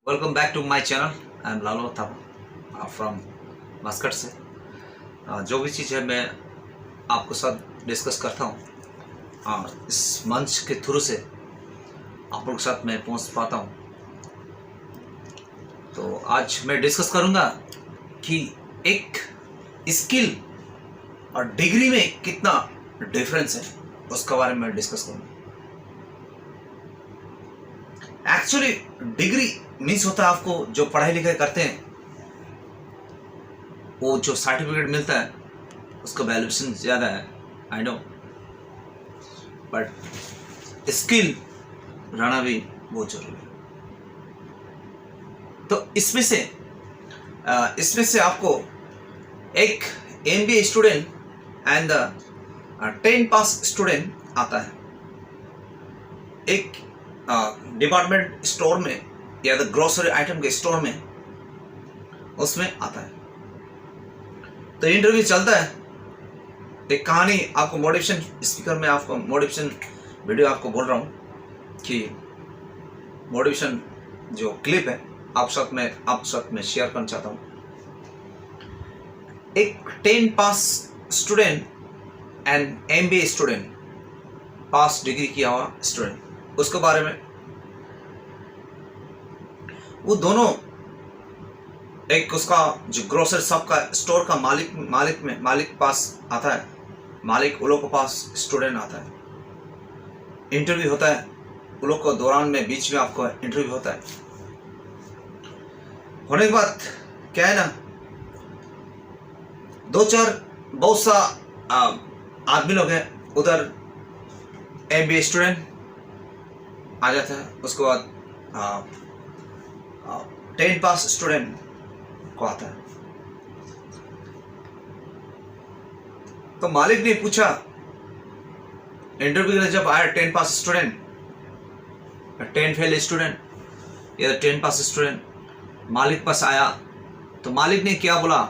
Welcome back to my channel. I am Lalo Thapa from Muscat से। जो भी चीज़ है मैं आपको साथ डिस्कस करता हूँ, इस मंच के थ्रू से आप लोगों के साथ मैं पहुँच पाता हूँ। तो आज मैं डिस्कस करूँगा कि एक स्किल और डिग्री में कितना डिफरेंस है, उसके बारे में डिस्कस करूँगा। एक्चुअली डिग्री मीन्स होता है आपको जो पढ़ाई लिखाई करते हैं वो जो सर्टिफिकेट मिलता है उसका वैल्यूएशन ज़्यादा है, आई नो, बट स्किल रहना भी बहुत जरूरी है। तो इसमें से आपको एक MBA student and 10 pass student आता है। एक डिपार्टमेंट स्टोर में या तो ग्रोसरी आइटम के स्टोर में उसमें आता है। तो इंटरव्यू चलता है। एक कहानी आपको मोटिवेशन स्पीकर में आपको मोटिवेशन वीडियो आपको बोल रहा हूँ कि मोटिवेशन जो क्लिप है आप साथ में शेयर करना चाहता हूँ। एक 10 pass student and MBA student, pass degree किया हुआ स्टूडेंट, उसके बारे में वो दोनों, एक उसका जो ग्रोसरी शॉप का स्टोर का मालिक पास आता है, मालिक वो लोग के पास स्टूडेंट आता है। इंटरव्यू होता है वो लोग को दौरान में, बीच में आपको इंटरव्यू होता है। होने के बाद क्या है ना, दो चार बहुत सा आदमी लोग हैं उधर, MBA स्टूडेंट आ जाता है, उसके बाद 10 पास स्टूडेंट को आता है। तो मालिक ने पूछा इंटरव्यू के लिए, जब आया 10 पास स्टूडेंट, 10 फेल स्टूडेंट या 10 पास स्टूडेंट मालिक पास आया, तो मालिक ने क्या बोला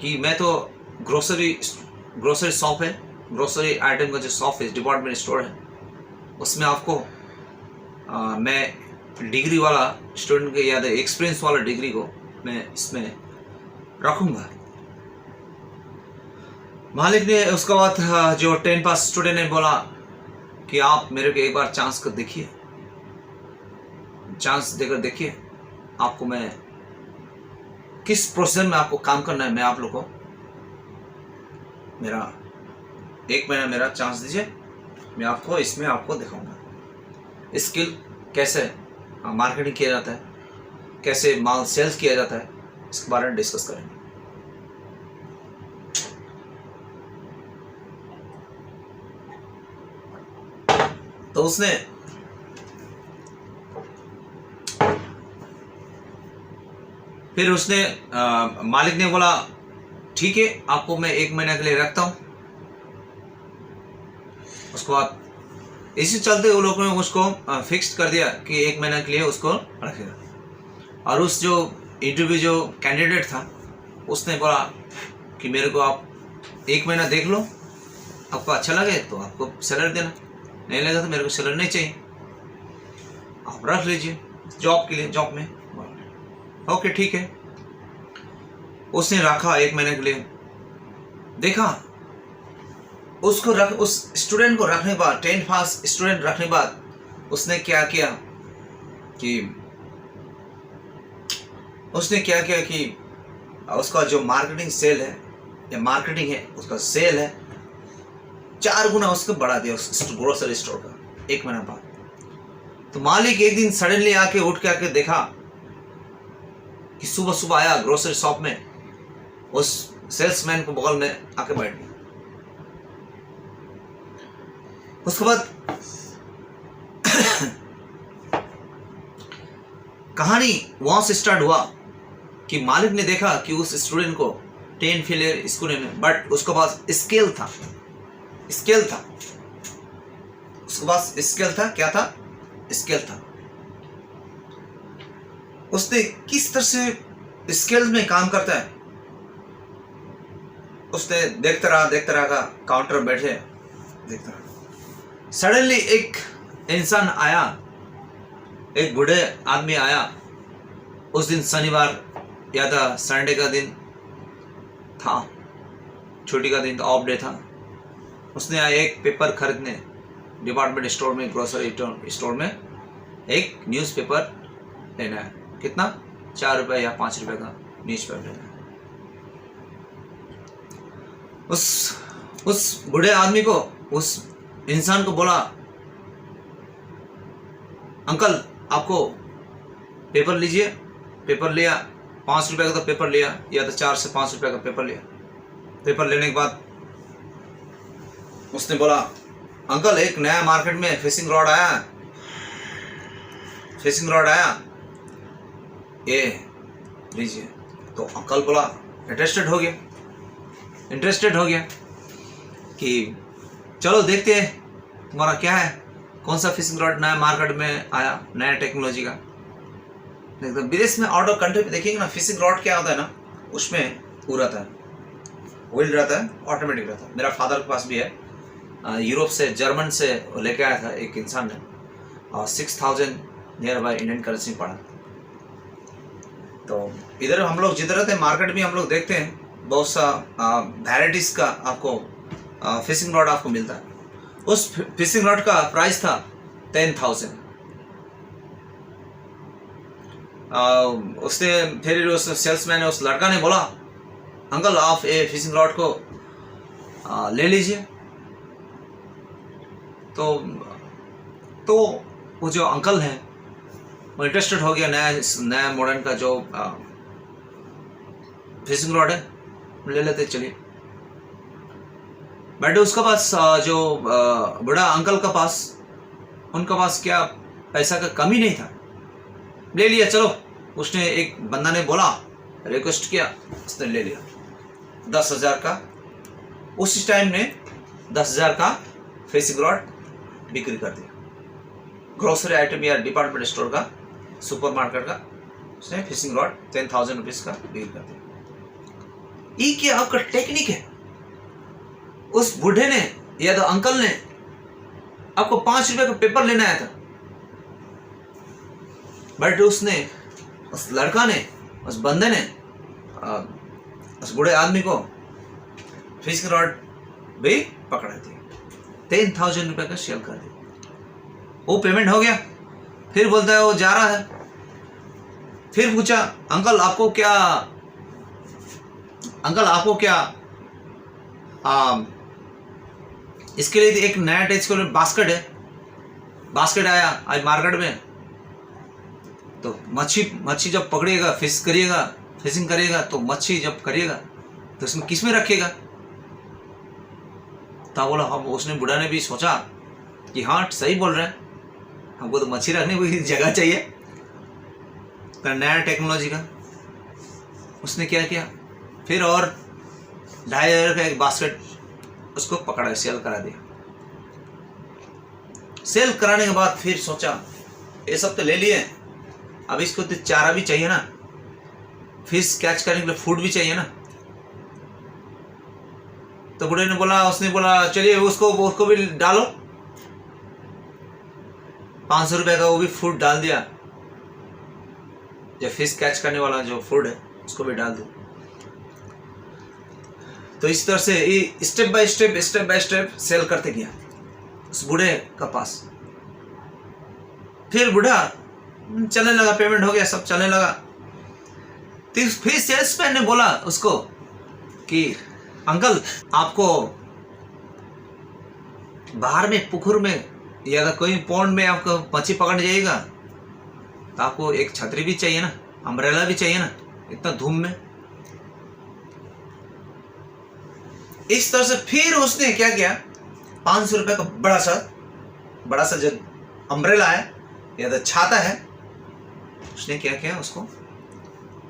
कि मैं तो ग्रोसरी शॉप है, ग्रोसरी आइटम का जो शॉप है, डिपार्टमेंट स्टोर है, उसमें आपको मैं डिग्री वाला स्टूडेंट के या एक्सपीरियंस वाला डिग्री को मैं इसमें रखूंगा। मालिक ने उसके बाद जो 10 पास स्टूडेंट ने बोला कि आप मेरे को एक बार चांस कर देखिए, चांस देकर देखिए, आपको मैं किस प्रोसेस में आपको काम करना है, मैं आप लोग को मेरा 1 महीना मेरा चांस दीजिए, मैं आपको इसमें आपको दिखाऊंगा स्किल कैसे मार्केटिंग किया जाता है, कैसे माल सेल्स किया जाता है, इसके बारे में डिस्कस करेंगे। तो उसने मालिक ने बोला ठीक है, आपको मैं 1 महीने के लिए रखता हूं। उसके बाद इसी चलते वो लोगों ने उसको फिक्स कर दिया कि 1 महीने के लिए उसको रखेगा। और उस जो इंटरव्यू जो कैंडिडेट था उसने बोला कि मेरे को आप 1 महीना देख लो, आपको अच्छा लगे तो आपको सैलरी देना, नहीं लगा तो मेरे को सैलरी नहीं चाहिए, आप रख लीजिए जॉब के लिए, जॉब में। ओके ठीक है, उसने रखा 1 महीने के लिए। देखा उस स्टूडेंट को रखने के बाद, 10 पास स्टूडेंट रखने के बाद उसने क्या किया कि उसका जो मार्केटिंग सेल है या मार्केटिंग है, उसका सेल है 4 गुना उसको बढ़ा दिया उस ग्रोसरी स्टोर का 1 महीना बाद। तो मालिक एक दिन सडनली उठ के आके देखा कि सुबह सुबह आया ग्रोसरी शॉप में, उस सेल्समैन को बगल में आके बैठ गया। उसके बाद कहानी वहां से स्टार्ट हुआ कि मालिक ने देखा कि उस स्टूडेंट को 10 फेलियर स्टूडेंट में, बट उसके पास स्किल था, उसके पास स्किल था। क्या था? स्किल था। उसने किस तरह से स्किल्स में काम करता है, उसने देखता रहा का काउंटर बैठे देखता रहा। सडनली एक इंसान आया, एक बूढ़े आदमी आया उस दिन शनिवार या था, संडे का दिन था, छुट्टी का दिन, ऑफ डे था। उसने एक पेपर खरीदने डिपार्टमेंट स्टोर में, ग्रोसरी स्टोर में एक न्यूज़पेपर लेना है। कितना? 4 रुपये या 5 रुपये का न्यूज़पेपर लेना है। उस बूढ़े आदमी को, उस इंसान को बोला, अंकल आपको पेपर लीजिए। पेपर लिया, 5 रुपये का तो पेपर लिया, या तो 4 से 5 रुपये का पेपर लिया। पेपर लेने के बाद उसने बोला, अंकल एक नया मार्केट में फिशिंग रॉड आया, फिशिंग रॉड आया, ये लीजिए। तो अंकल बोला, इंटरेस्टेड हो गया कि चलो देखते हैं तुम्हारा क्या है, कौन सा फिशिंग रॉड नया मार्केट में आया, नया टेक्नोलॉजी का। एकदम विदेश में, आउट ऑफ कंट्री में देखिएगा ना, फिशिंग रॉड क्या होता है ना, उसमें वो रहता है, व्हील रहता है, ऑटोमेटिक रहता है। मेरा फादर के पास भी है, यूरोप से, जर्मन से लेके आया था एक इंसान ने, और 6000 नियर बाय इंडियन करेंसी पड़ा। तो इधर हम लोग जिधर रहते हैं मार्केट में हम लोग देखते हैं बहुत सा वैराइटीज का आपको फिशिंग रॉड आपको मिलता है। उस फिशिंग रॉड का प्राइस था 10,000। उसने फिर उस सेल्समैन ने, उस लड़का ने बोला, अंकल आप ये फिशिंग रॉड को ले लीजिए। तो वो जो अंकल है वो इंटरेस्टेड हो गया, नया मॉडर्न का जो फिशिंग रॉड है ले लेते, चलिए। बट उसके पास जो बड़ा अंकल का पास, उनका पास क्या पैसा का कमी नहीं था, ले लिया, चलो। उसने, एक बंदा ने बोला, रिक्वेस्ट किया, उसने ले लिया 10,000 का। उस टाइम ने 10,000 का फिशिंग रॉड बिक्री कर दिया। ग्रोसरी आइटम या डिपार्टमेंट स्टोर का, सुपरमार्केट का, उसने फिशिंग रॉड 10,000 रुपीज का बिक्री कर दिया। ये क्या आपका टेक्निक है? उस बूढ़े ने या तो अंकल ने आपको 5 रुपए का पेपर लेना आया था, बट उसने, उस लड़का ने, उस बंदे ने उस बूढ़े आदमी को फिशिंग रॉड भी पकड़ा दिया, 10,000 रुपए का सेल कर दिया। वो पेमेंट हो गया। फिर बोलता है, वो जा रहा है, फिर पूछा, अंकल आपको क्या इसके लिए एक नया टेस्ट को बास्केट है, बास्केट आया आज मार्केट में। तो मच्छी जब पकड़िएगा, फिशिंग करिएगा, तो मच्छी जब करिएगा तो इसमें किस में रखिएगा? तो बोला, हम, उसने, बुढ़ा ने भी सोचा कि हाँ सही बोल रहे हैं, हमको तो मच्छी रखने की जगह चाहिए। तो नया टेक्नोलॉजी का उसने क्या किया, फिर और 2,500 का एक बास्केट उसको पकड़ा, सेल करा दिया। सेल कराने के बाद फिर सोचा, ये सब तो ले लिए, अब इसको तो चारा भी चाहिए ना, फिश कैच करने के लिए फूड भी चाहिए ना। तो बूढ़े ने बोला, उसने बोला, चलिए उसको भी डालो, 500 रुपए का वो भी फूड डाल दिया, जो फिश कैच करने वाला जो फूड है उसको भी डाल दिया। तो इस तरह से ये स्टेप बाय स्टेप सेल करते गया उस बूढ़े का पास। फिर बूढ़ा चलने लगा, पेमेंट हो गया, सब चलने लगा। तो फिर सेल्समैन ने बोला उसको कि अंकल आपको बाहर में पुकुर में या कोई पौंड में आपको मच्छी पकड़ने जाइएगा तो आपको एक छतरी भी चाहिए ना, अम्ब्रेला भी चाहिए ना, इतना धूम में। इस तरह से फिर उसने क्या किया, 500 रुपए का बड़ा सा जो अम्ब्रेला है या तो छाता है, उसने क्या किया, उसको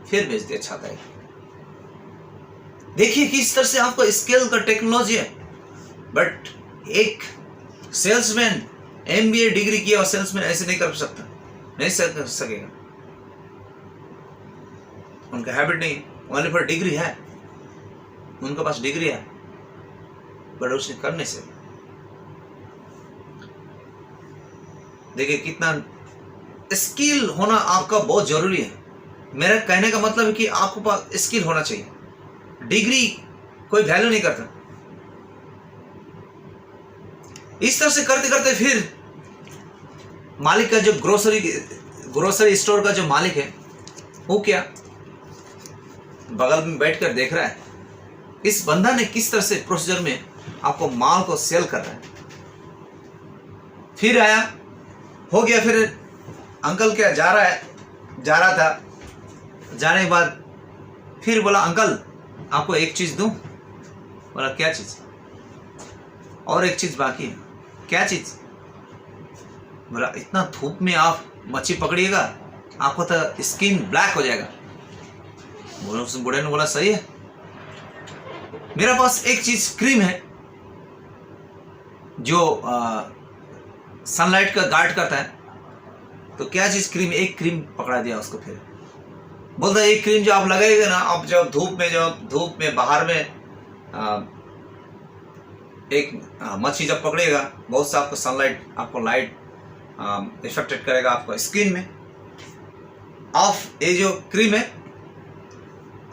फिर बेच दिया छाता है। देखिए किस तरह से आपको स्केल का टेक्नोलॉजी है। बट एक सेल्समैन MBA डिग्री किया और सेल्समैन ऐसे नहीं कर सकता, नहीं कर सकेगा, उनका हैबिट नहीं, ओनली फॉर डिग्री है, उनके पास डिग्री है बट उसने करने से। देखिए कितना स्किल होना आपका बहुत जरूरी है। मेरा कहने का मतलब है कि आपको पास स्किल होना चाहिए, डिग्री कोई वैल्यू नहीं करता। इस तरह से करते करते फिर मालिक का जो ग्रोसरी स्टोर का जो मालिक है वो क्या बगल में बैठकर देख रहा है इस बंदा ने किस तरह से प्रोसीजर में आपको माल को सेल कर रहा है। फिर आया, हो गया, फिर अंकल क्या जा रहा था, जाने के बाद फिर बोला अंकल आपको एक चीज दूं। बोला क्या चीज? और एक चीज बाकी है। क्या चीज? बोला इतना धूप में आप मच्छी पकड़िएगा आपको तो स्किन ब्लैक हो जाएगा। बोला उस बूढ़े ने बोला सही है, मेरा पास एक चीज क्रीम है जो सनलाइट का गार्ड करता है। तो क्या चीज क्रीम? एक क्रीम पकड़ा दिया उसको। फिर बोलता एक क्रीम जो आप लगाएगा ना, आप जब धूप में बाहर में एक मच्छी जब पकड़ेगा बहुत सा आपको सनलाइट आपको लाइट इफेक्टेड करेगा आपको स्किन में। आप ये जो क्रीम है,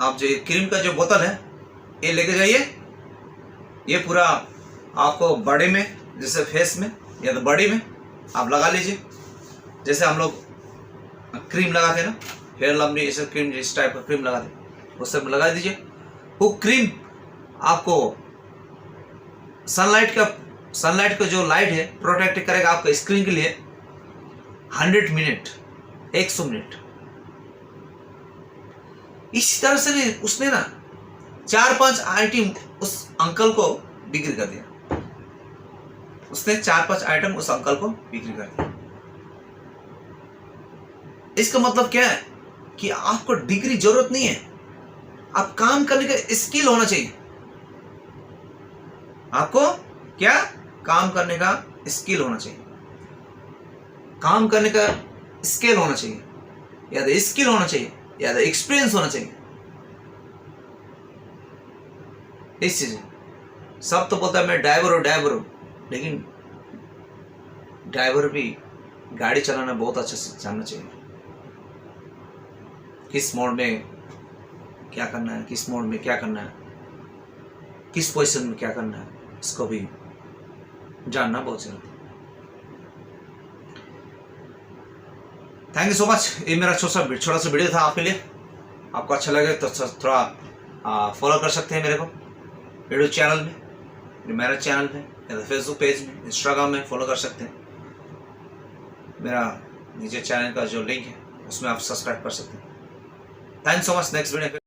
आप जो क्रीम का जो बोतल है ये लेके जाइए, ये पूरा आपको बॉडी में जैसे फेस में या तो बॉडी में आप लगा लीजिए, जैसे हम लोग क्रीम लगाते हैं ना, फेयर लवली ऐसे क्रीम इस टाइप का क्रीम लगाते उस सब लगा दीजिए। वो क्रीम आपको सनलाइट का जो लाइट है प्रोटेक्ट करेगा आपका स्क्रीन के लिए 100 मिनट 100 मिनट। इसी तरह से उसने ना 4-5 आइटम उस अंकल को बिक्री कर दिया। उसने 4-5 आइटम उस अंकल को बिक्री कर दिया। इसका मतलब क्या है कि आपको डिग्री जरूरत नहीं है, आप काम करने का स्किल होना चाहिए। आपको क्या काम करने का स्किल होना चाहिए, काम करने का स्किल होना चाहिए, या तो स्किल होना चाहिए या तो एक्सपीरियंस होना चाहिए। इस चीज सब तो बोलता है मैं ड्राइवर हूं, लेकिन ड्राइवर भी गाड़ी चलाना बहुत अच्छे से जानना चाहिए। किस मोड में क्या करना है, किस मोड में क्या करना है, किस पोजीशन में क्या करना है, इसको भी जानना बहुत जरूरी है। Thank you so much. ये मेरा छोटा सा वीडियो था आपके लिए। आपको अच्छा लगे तो थोड़ा फॉलो कर सकते हैं मेरे को वीडियो चैनल में, मेरा चैनल में या तो फेसबुक पेज में, इंस्टाग्राम में फॉलो कर सकते हैं। मेरा नीचे चैनल का जो लिंक है उसमें आप सब्सक्राइब कर सकते हैं। Thank you so much. Next video